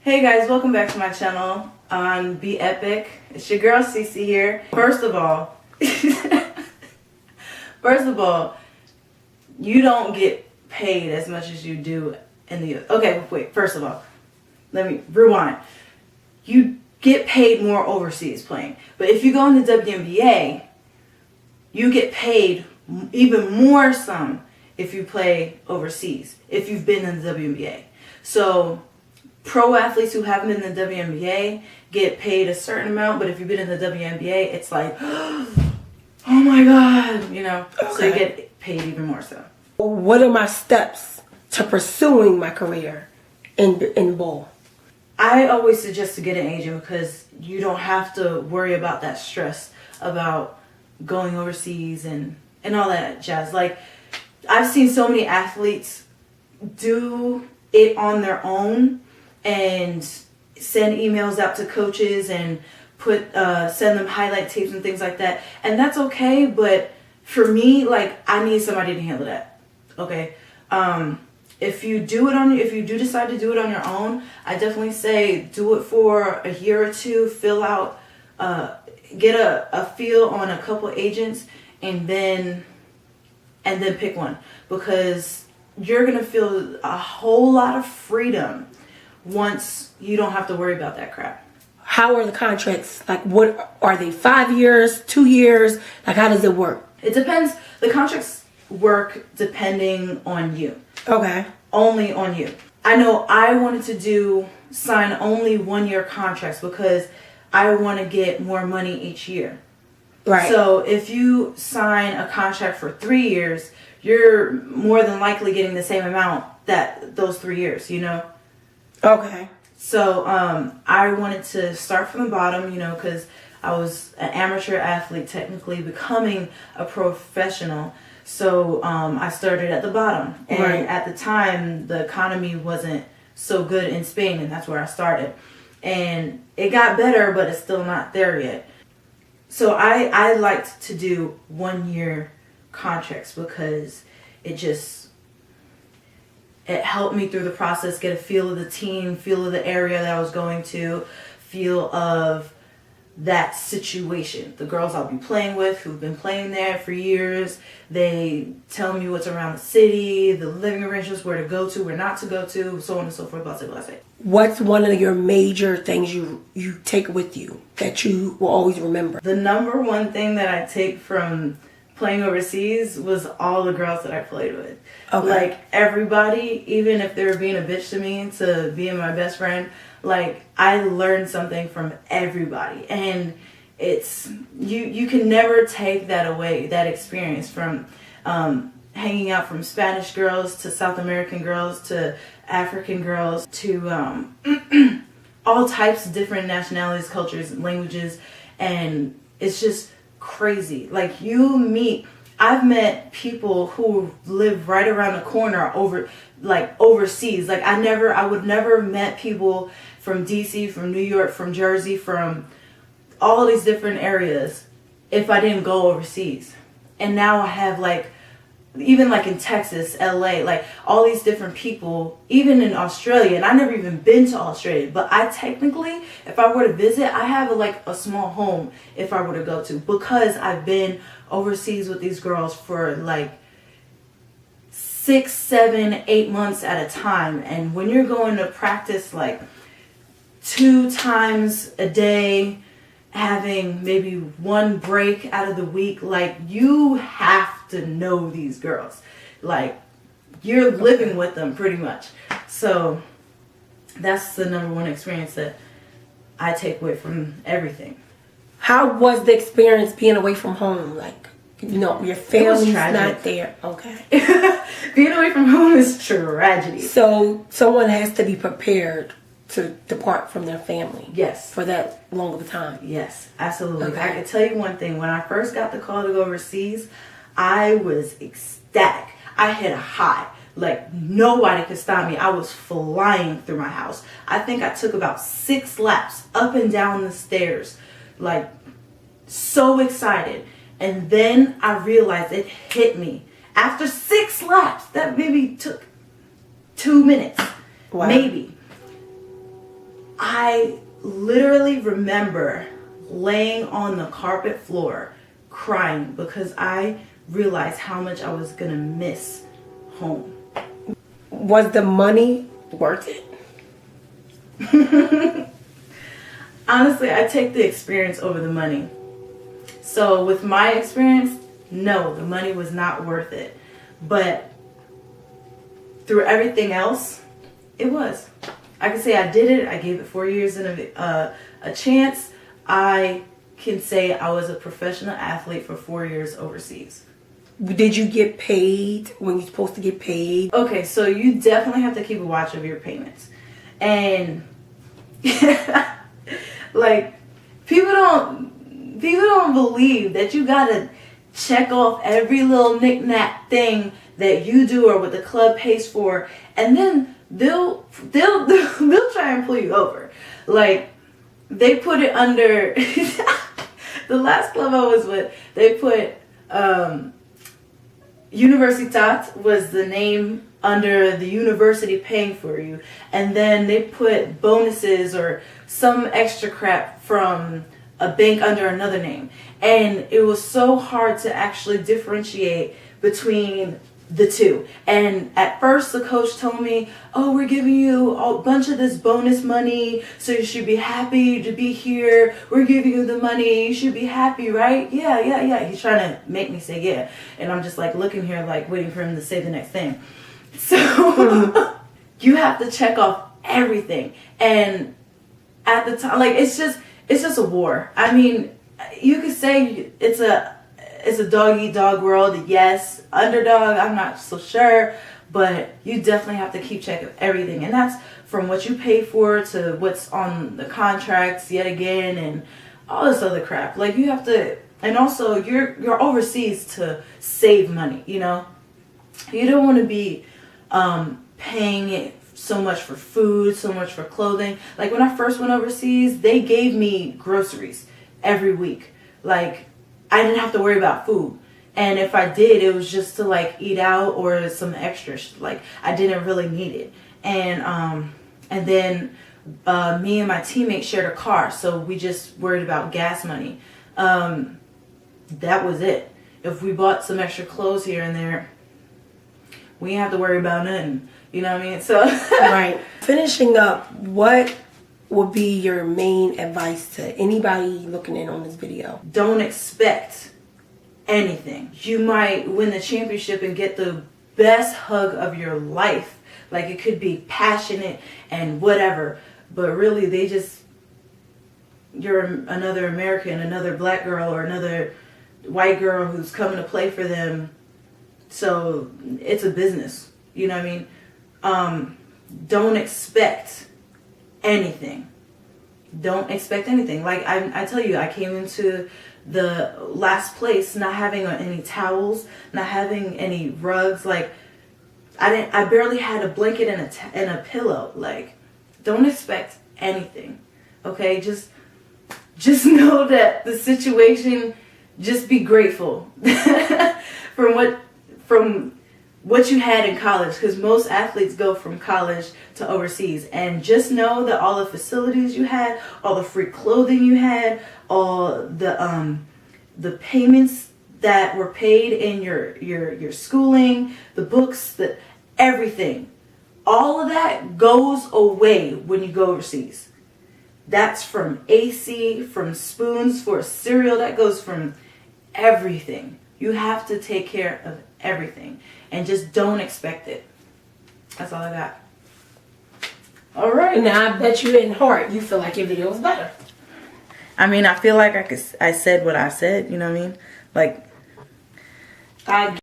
Hey guys, welcome back to my channel on Be Epic. It's your girl Cece here. First of all, you don't get paid as much as you do in the okay, wait, first of all, let me rewind. You get paid more overseas playing. But if you go in the WNBA, you get paid even more some if you play overseas, if you've been in the WNBA. So pro athletes who haven't been in the WNBA get paid a certain amount, but if you've been in the WNBA, it's like, oh my God, you know? Okay. So you get paid even more so. What are my steps to pursuing my career in ball? I always suggest to get an agent because you don't have to worry about that stress about going overseas and all that jazz. Like, I've seen so many athletes do it on their own and send emails out to coaches and send them highlight tapes and things like that, and that's okay. But for me, like, I need somebody to handle that. Okay, if you do decide to do it on your own, I definitely say do it for a year or two. Fill out, get a feel on a couple agents, and then pick one, because you're gonna feel a whole lot of freedom once you don't have to worry about that crap. How are the contracts? Like, what are they? 5 years, 2 years? Like, how does it work? It depends. The contracts work depending on you. Okay. Only on you. I know I wanted to sign only 1 year contracts because I want to get more money each year. Right. So if you sign a contract for 3 years, you're more than likely getting the same amount that those 3 years, you know? Okay. So I wanted to start from the bottom, you know, because I was an amateur athlete, technically becoming a professional. So I started at the bottom. And right. At the time, the economy wasn't so good in Spain, and that's where I started. And it got better, but it's still not there yet. So I liked to do 1 year contracts because it helped me through the process, get a feel of the team, feel of the area that I was going to, feel of that situation. The girls I'll be playing with who've been playing there for years, they tell me what's around the city, the living arrangements, where to go to, where not to go to, so on and so forth, blah, blah, blah. What's one of your major things you take with you that you will always remember? The number one thing that I take from playing overseas was all the girls that I played with. Okay. Like, everybody, even if they were being a bitch to me, to being my best friend, like, I learned something from everybody. And it's, you can never take that away, that experience from hanging out from Spanish girls to South American girls to African girls to all types of different nationalities, cultures, languages, and it's just crazy. Like, I've met people who live right around the corner overseas. Like, I would never met people from DC, from New York, from Jersey, from all these different areas if I didn't go overseas. And now I have, like, even like in Texas, LA, like all these different people, even in Australia, and I've never even been to Australia, but I technically, if I were to visit, I have a small home if I were to go to, because I've been overseas with these girls for like 6, 7, 8 months at a time. And when you're going to practice like 2 times a day, having maybe 1 break out of the week, like, you have to know these girls. Like, you're living with them pretty much. So that's the number one experience that I take away from everything. How was the experience being away from home? Like, you know, your family's not there. Okay. Being away from home is tragedy. So someone has to be prepared to depart from their family. Yes. For that long of a time. Yes, absolutely. Okay. I can tell you one thing. When I first got the call to go overseas, I was ecstatic. I hit a high. Like, nobody could stop me. I was flying through my house. I think I took about 6 laps up and down the stairs. Like, so excited. And then I realized it hit me. After 6 laps, that maybe took 2 minutes. Wow. Maybe. I literally remember laying on the carpet floor crying because I realized how much I was gonna miss home. Was the money worth it? Honestly, I take the experience over the money. So with my experience, no, the money was not worth it. But through everything else, it was. I can say I did it. I gave it 4 years and a chance. I can say I was a professional athlete for 4 years overseas. Did you get paid when you're supposed to get paid? Okay, so you definitely have to keep a watch of your payments. And like people don't believe that you gotta check off every little knick-knack thing that you do or what the club pays for, and then they'll try and pull you over. Like they put it under the last club I was with, they put Universitat was the name under the university paying for you, and then they put bonuses or some extra crap from a bank under another name, and it was so hard to actually differentiate between the two. And at first the coach told me, oh, we're giving you a bunch of this bonus money, so you should be happy to be here. We're giving you the money, you should be happy, right? Yeah. He's trying to make me say yeah, and I'm just like looking here like waiting for him to say the next thing. So you have to check off everything. And at the time, like it's just a war. I mean, you could say it's a dog eat dog world. Yes, underdog, I'm not so sure, but you definitely have to keep check of everything, and that's from what you pay for to what's on the contracts yet again, and all this other crap. Like you have to, and also you're overseas to save money. You know, you don't want to be paying it so much for food, so much for clothing. Like when I first went overseas, they gave me groceries every week. Like I didn't have to worry about food. And if I did, it was just to like eat out or some extras. Like I didn't really need it. And then me and my teammate shared a car, so we just worried about gas money. That was it. If we bought some extra clothes here and there, we didn't have to worry about nothing. You know what I mean? So right. Finishing up, what would be your main advice to anybody looking in on this video? Don't expect anything. You might win the championship and get the best hug of your life. Like it could be passionate and whatever, but really you're another American, another black girl, or another white girl who's coming to play for them. So it's a business. You know what I mean? Don't expect anything. Don't expect anything. Like I tell you, I came into the last place not having any towels, not having any rugs. Like I barely had a blanket and a pillow. Like don't expect anything. Okay, just know that the situation. Just be grateful from what you had in college, because most athletes go from college to overseas, and just know that all the facilities you had, all the free clothing you had, all the payments that were paid in your schooling, the books, everything, all of that goes away when you go overseas. That's from AC, from spoons for cereal, that goes from everything. You have to take care of everything, and just don't expect it. That's all I got. All right. Now I bet you in heart you feel like your video was better. I mean, I feel like I said what I said. You know what I mean? Like I